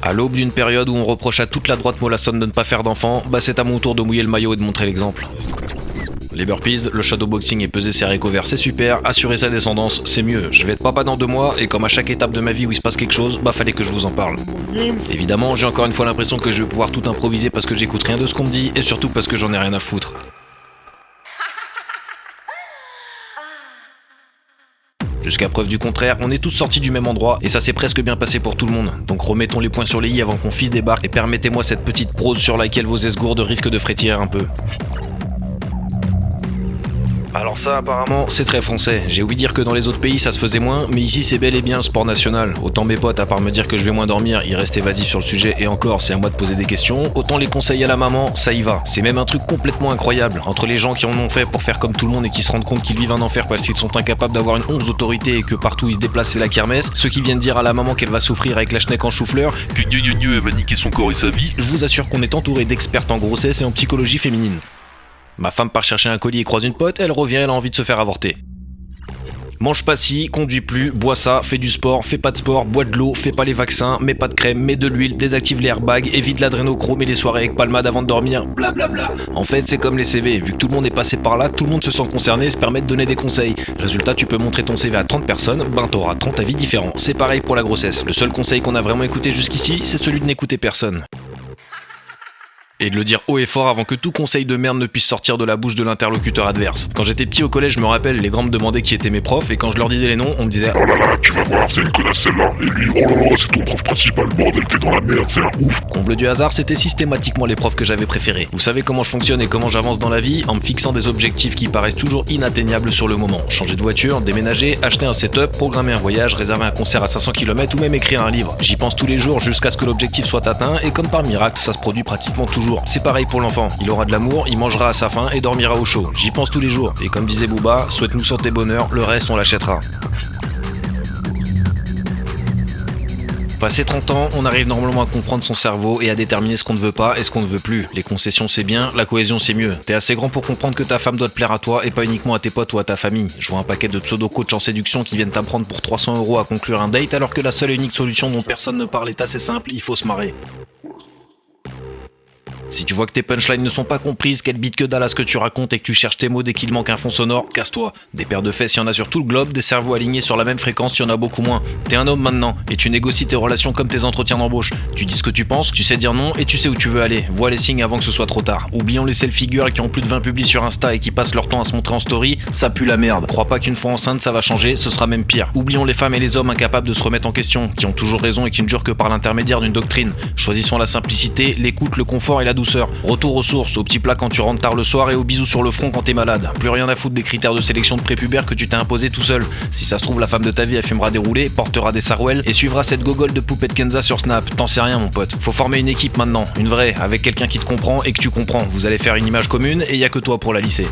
À l'aube d'une période où on reproche à toute la droite mollassonne de ne pas faire d'enfants, c'est à mon tour de mouiller le maillot et de montrer l'exemple. Les burpees, le shadowboxing et peser ses haricots verts, c'est super, assurer sa descendance, c'est mieux. Je vais être papa dans 2 mois et comme à chaque étape de ma vie où il se passe quelque chose, fallait que je vous en parle. Évidemment, j'ai encore une fois l'impression que je vais pouvoir tout improviser parce que j'écoute rien de ce qu'on me dit et surtout parce que j'en ai rien à foutre. Jusqu'à preuve du contraire, on est tous sortis du même endroit et ça s'est presque bien passé pour tout le monde. Donc remettons les points sur les i avant qu'on fils débarque et permettez-moi cette petite prose sur laquelle vos esgourdes risquent de frétiller un peu. Alors ça apparemment c'est très français, j'ai ouï dire que dans les autres pays ça se faisait moins, mais ici c'est bel et bien un sport national. Autant mes potes à part me dire que je vais moins dormir, ils restent évasifs sur le sujet et encore c'est à moi de poser des questions, autant les conseils à la maman, ça y va. C'est même un truc complètement incroyable, entre les gens qui en ont fait pour faire comme tout le monde et qui se rendent compte qu'ils vivent un enfer parce qu'ils sont incapables d'avoir une once d'autorité et que partout ils se déplacent c'est la kermesse, ceux qui viennent dire à la maman qu'elle va souffrir avec la schneck en chou-fleur, que elle va niquer son corps et sa vie, je vous assure qu'on est entouré d'expertes en grossesse et en psychologie féminine. Ma femme part chercher un colis et croise une pote, elle revient, elle a envie de se faire avorter. Mange pas ci, conduis plus, bois ça, fais du sport, fais pas de sport, bois de l'eau, fais pas les vaccins, mets pas de crème, mets de l'huile, désactive les airbags, évite l'adrénochrome et les soirées avec palmade avant de dormir, blablabla. En fait, c'est comme les CV, vu que tout le monde est passé par là, tout le monde se sent concerné et se permet de donner des conseils. Résultat, tu peux montrer ton CV à 30 personnes, t'auras 30 avis différents. C'est pareil pour la grossesse. Le seul conseil qu'on a vraiment écouté jusqu'ici, c'est celui de n'écouter personne. Et de le dire haut et fort avant que tout conseil de merde ne puisse sortir de la bouche de l'interlocuteur adverse. Quand j'étais petit au collège, je me rappelle, les grands me demandaient qui étaient mes profs, et quand je leur disais les noms, on me disait « Oh là là, tu vas voir, c'est une connasse celle-là, et lui, oh là là, c'est ton prof principal, bordel, t'es dans la merde, c'est un ouf !» Comble du hasard, c'était systématiquement les profs que j'avais préférés. Vous savez comment je fonctionne et comment j'avance dans la vie, en me fixant des objectifs qui paraissent toujours inatteignables sur le moment. Changer de voiture, déménager, acheter un setup, programmer un voyage, réserver un concert à 500 km ou même écrire un livre. J'y pense tous les jours jusqu'à ce que l'objectif soit atteint, et comme par miracle, ça se produit pratiquement toujours. C'est pareil pour l'enfant, il aura de l'amour, il mangera à sa faim et dormira au chaud. J'y pense tous les jours, et comme disait Booba, souhaite-nous santé bonheur, le reste on l'achètera. Passé 30 ans, on arrive normalement à comprendre son cerveau et à déterminer ce qu'on ne veut pas et ce qu'on ne veut plus. Les concessions c'est bien, la cohésion c'est mieux. T'es assez grand pour comprendre que ta femme doit te plaire à toi et pas uniquement à tes potes ou à ta famille. Je vois un paquet de pseudo-coachs en séduction qui viennent t'apprendre pour 300 € à conclure un date alors que la seule et unique solution dont personne ne parle est assez simple, il faut se marrer. Si tu vois que tes punchlines ne sont pas comprises, quelle bite que dalle à ce que tu racontes et que tu cherches tes mots dès qu'il manque un fond sonore, casse-toi. Des paires de fesses, il y en a sur tout le globe, des cerveaux alignés sur la même fréquence, il y en a beaucoup moins. T'es un homme maintenant, et tu négocies tes relations comme tes entretiens d'embauche. Tu dis ce que tu penses, tu sais dire non, et tu sais où tu veux aller. Vois les signes avant que ce soit trop tard. Oublions les self-figures qui ont plus de 20 publis sur Insta et qui passent leur temps à se montrer en story, ça pue la merde. Crois pas qu'une fois enceinte ça va changer, ce sera même pire. Oublions les femmes et les hommes incapables de se remettre en question, qui ont toujours raison et qui ne jurent que par l'intermédiaire d'une doctrine. Choisissons la simplicité, l'écoute, le confort et la douceur. Retour aux sources, aux petits plats quand tu rentres tard le soir et aux bisous sur le front quand t'es malade. Plus rien à foutre des critères de sélection de prépubère que tu t'es imposé tout seul. Si ça se trouve, la femme de ta vie elle fumera des roulés, portera des sarouels et suivra cette gogole de poupette Kenza sur Snap. T'en sais rien mon pote. Faut former une équipe maintenant, une vraie, avec quelqu'un qui te comprend et que tu comprends. Vous allez faire une image commune et y a que toi pour la lisser.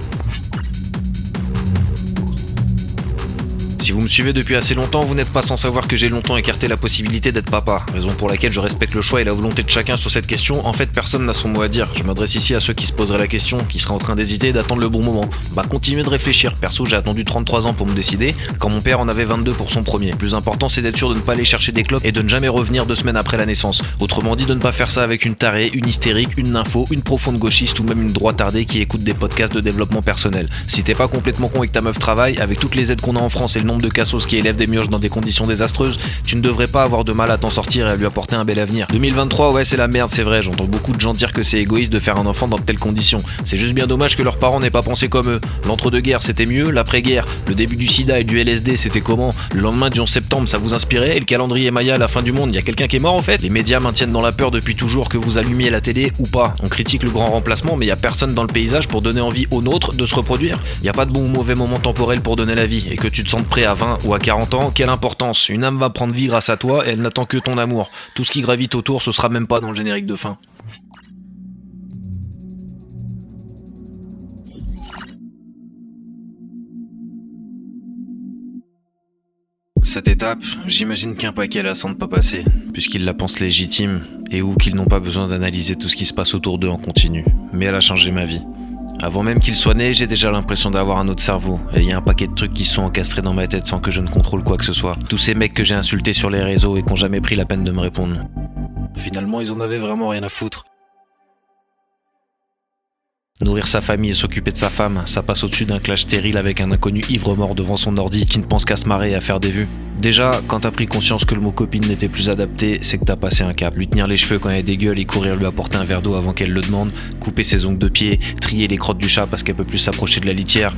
Si vous me suivez depuis assez longtemps, vous n'êtes pas sans savoir que j'ai longtemps écarté la possibilité d'être papa, raison pour laquelle je respecte le choix et la volonté de chacun sur cette question. En fait, personne n'a son mot à dire. Je m'adresse ici à ceux qui se poseraient la question, qui seraient en train d'hésiter et d'attendre le bon moment. Continuez de réfléchir. Perso, j'ai attendu 33 ans pour me décider, quand mon père en avait 22 pour son premier. Le plus important, c'est d'être sûr de ne pas aller chercher des clopes et de ne jamais revenir 2 semaines après la naissance. Autrement dit, de ne pas faire ça avec une tarée, une hystérique, une nympho, une profonde gauchiste ou même une droitardée qui écoute des podcasts de développement personnel. Si t'es pas complètement con et que ta meuf travaille, avec toutes les aides qu'on a en France et le nombre de cassos qui élèvent des mioches dans des conditions désastreuses, tu ne devrais pas avoir de mal à t'en sortir et à lui apporter un bel avenir. 2023, ouais, c'est la merde, c'est vrai, j'entends beaucoup de gens dire que c'est égoïste de faire un enfant dans de telles conditions. C'est juste bien dommage que leurs parents n'aient pas pensé comme eux. L'entre-deux-guerres, c'était mieux, l'après-guerre, le début du sida et du LSD, c'était comment? Le lendemain du 11 septembre, ça vous inspirait? Et le calendrier Maya à la fin du monde, y a quelqu'un qui est mort en fait? Les médias maintiennent dans la peur depuis toujours que vous allumiez la télé ou pas. On critique le grand remplacement, mais y a personne dans le paysage pour donner envie aux nôtres de se reproduire. Y a pas de bon ou mauvais moment temporel pour donner la vie, et que tu te sentes prêt à 20 ou à 40 ans, quelle importance? Une âme va prendre vie grâce à toi et elle n'attend que ton amour. Tout ce qui gravite autour, ce sera même pas dans le générique de fin. Cette étape, j'imagine qu'un paquet la sentent pas passer, puisqu'ils la pensent légitime, et ou qu'ils n'ont pas besoin d'analyser tout ce qui se passe autour d'eux en continu. Mais elle a changé ma vie. Avant même qu'il soit né, j'ai déjà l'impression d'avoir un autre cerveau, et il y a un paquet de trucs qui sont encastrés dans ma tête sans que je ne contrôle quoi que ce soit. Tous ces mecs que j'ai insultés sur les réseaux et qui n'ont jamais pris la peine de me répondre. Finalement, ils en avaient vraiment rien à foutre. Nourrir sa famille et s'occuper de sa femme, ça passe au-dessus d'un clash stérile avec un inconnu ivre-mort devant son ordi qui ne pense qu'à se marrer et à faire des vues. Déjà, quand t'as pris conscience que le mot copine n'était plus adapté, c'est que t'as passé un cap. Lui tenir les cheveux quand elle dégueule et courir lui apporter un verre d'eau avant qu'elle le demande, couper ses ongles de pied, trier les crottes du chat parce qu'elle peut plus s'approcher de la litière.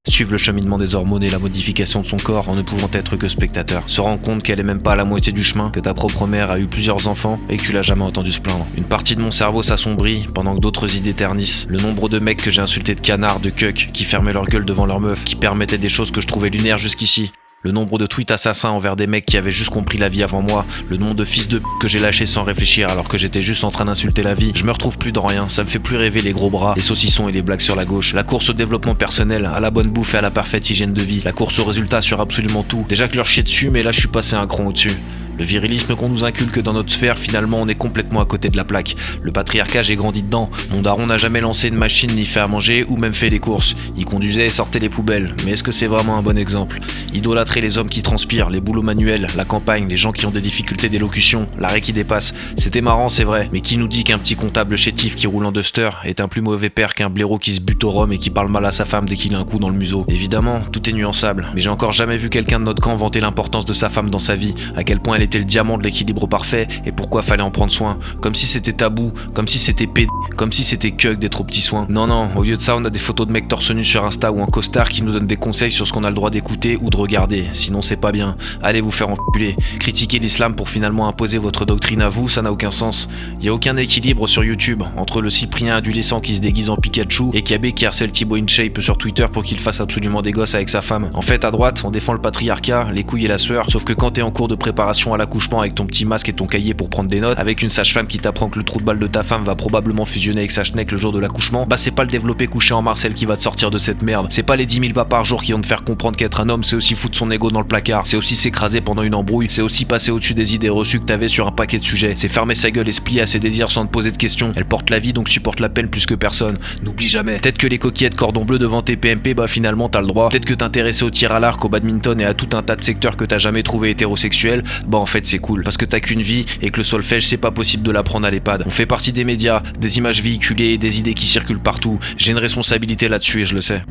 Suivre le cheminement des hormones et la modification de son corps en ne pouvant être que spectateur. Se rendre compte qu'elle est même pas à la moitié du chemin, que ta propre mère a eu plusieurs enfants et que tu l'as jamais entendu se plaindre. Une partie de mon cerveau s'assombrit pendant que d'autres idées ternissent. Le nombre de mecs que j'ai insultés de canards, de cucks, qui fermaient leur gueule devant leur meuf, qui permettaient des choses que je trouvais lunaires jusqu'ici. Le nombre de tweets assassins envers des mecs qui avaient juste compris la vie avant moi, le nombre de fils de p que j'ai lâché sans réfléchir alors que j'étais juste en train d'insulter la vie. Je me retrouve plus dans rien, ça me fait plus rêver les gros bras, les saucissons et les blagues sur la gauche. La course au développement personnel, à la bonne bouffe et à la parfaite hygiène de vie. La course au résultat sur absolument tout. Déjà que leur chier dessus, mais là je suis passé un cran au-dessus. Le virilisme qu'on nous inculque dans notre sphère, finalement on est complètement à côté de la plaque. Le patriarcat, j'ai grandi dedans. Mon daron n'a jamais lancé une machine ni fait à manger ou même fait les courses. Il conduisait et sortait les poubelles. Mais est-ce que c'est vraiment un bon exemple? Idolâtrer les hommes qui transpirent, les boulots manuels, la campagne, les gens qui ont des difficultés d'élocution, l'arrêt qui dépasse. C'était marrant, c'est vrai, mais qui nous dit qu'un petit comptable chétif qui roule en duster est un plus mauvais père qu'un blaireau qui se bute au rhum et qui parle mal à sa femme dès qu'il a un coup dans le museau? Évidemment, tout est nuançable, mais j'ai encore jamais vu quelqu'un de notre camp vanter l'importance de sa femme dans sa vie, à quel point elle était le diamant de l'équilibre parfait et pourquoi fallait en prendre soin, comme si c'était tabou, comme si c'était péd, comme si c'était cuck d'être aux petits soins. Non, au lieu de ça on a des photos de mecs torse nu sur Insta ou en costard qui nous donnent des conseils sur ce qu'on a le droit d'écouter ou de regarder, sinon c'est pas bien. Allez vous faire enculer. Critiquer l'islam pour finalement imposer votre doctrine à vous, ça n'a aucun sens. Y a aucun équilibre sur YouTube entre le Cyprien adolescent qui se déguise en Pikachu et Kabé qui harcèle Thibaut InShape sur Twitter pour qu'il fasse absolument des gosses avec sa femme. En fait, à droite, on défend le patriarcat, les couilles et la sueur, sauf que quand t'es en cours de préparation à l'accouchement avec ton petit masque et ton cahier pour prendre des notes, avec une sage-femme qui t'apprend que le trou de balle de ta femme va probablement fusionner avec sa schneck le jour de l'accouchement, bah c'est pas le développé couché en Marcel qui va te sortir de cette merde. C'est pas les 10 000 pas par jour qui vont te faire comprendre qu'être un homme c'est aussi foutre son ego dans le placard, c'est aussi s'écraser pendant une embrouille, c'est aussi passer au-dessus des idées reçues que t'avais sur un paquet de sujets, c'est fermer sa gueule et se plier à ses désirs sans te poser de questions. Elle porte la vie donc supporte la peine plus que personne. N'oublie jamais. Peut-être que les coquillettes cordon bleu devant tes PMP, bah finalement t'as le droit. Peut-être que t'intéresser au tir à l'arc, au badminton et à tout un tas de secteurs que t'as jamais trouvé hétérosexuels, bah en fait c'est cool. Parce que t'as qu'une vie et que le solfège c'est pas possible de l'apprendre à l'EHPAD. On fait partie des médias, des images véhiculées, des idées qui circulent partout. J'ai une responsabilité là-dessus et je le sais.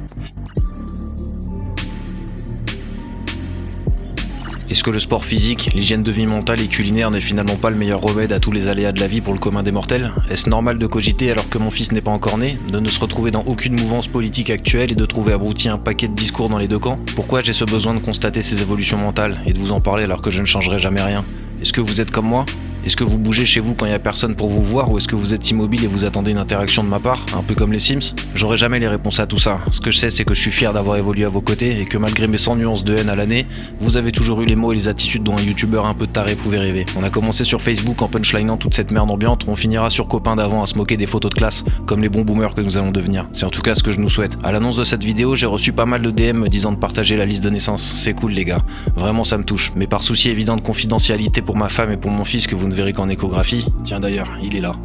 Est-ce que le sport physique, l'hygiène de vie mentale et culinaire n'est finalement pas le meilleur remède à tous les aléas de la vie pour le commun des mortels? Est-ce normal de cogiter alors que mon fils n'est pas encore né, de ne se retrouver dans aucune mouvance politique actuelle et de trouver abruti un paquet de discours dans les deux camps? Pourquoi j'ai ce besoin de constater ces évolutions mentales et de vous en parler alors que je ne changerai jamais rien? Est-ce que vous êtes comme moi? Est-ce que vous bougez chez vous quand il n'y a personne pour vous voir ou est-ce que vous êtes immobile et vous attendez une interaction de ma part, un peu comme les Sims? J'aurai jamais les réponses à tout ça. Ce que je sais c'est que je suis fier d'avoir évolué à vos côtés et que malgré mes 100 nuances de haine à l'année, vous avez toujours eu les mots et les attitudes dont un youtubeur un peu taré pouvait rêver. On a commencé sur Facebook en punchlinant toute cette merde ambiante, on finira sur copains d'avant à se moquer des photos de classe, comme les bons boomers que nous allons devenir. C'est en tout cas ce que je nous souhaite. À l'annonce de cette vidéo, j'ai reçu pas mal de DM me disant de partager la liste de naissance. C'est cool les gars, vraiment ça me touche. Mais par souci évident de confidentialité pour ma femme et pour mon fils que vous ne verrez qu'en échographie, tiens d'ailleurs, il est là.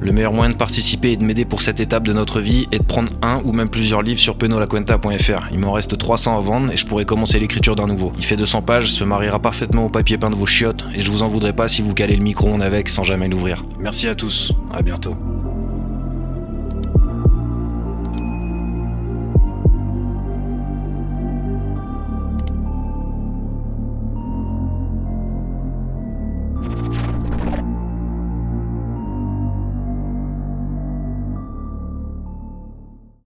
Le meilleur moyen de participer et de m'aider pour cette étape de notre vie est de prendre un ou même plusieurs livres sur penolacuenta.fr. Il m'en reste 300 à vendre et je pourrais commencer l'écriture d'un nouveau. Il fait 200 pages, se mariera parfaitement au papier peint de vos chiottes et je vous en voudrais pas si vous calez le micro-ondes avec sans jamais l'ouvrir. Merci à tous, à bientôt.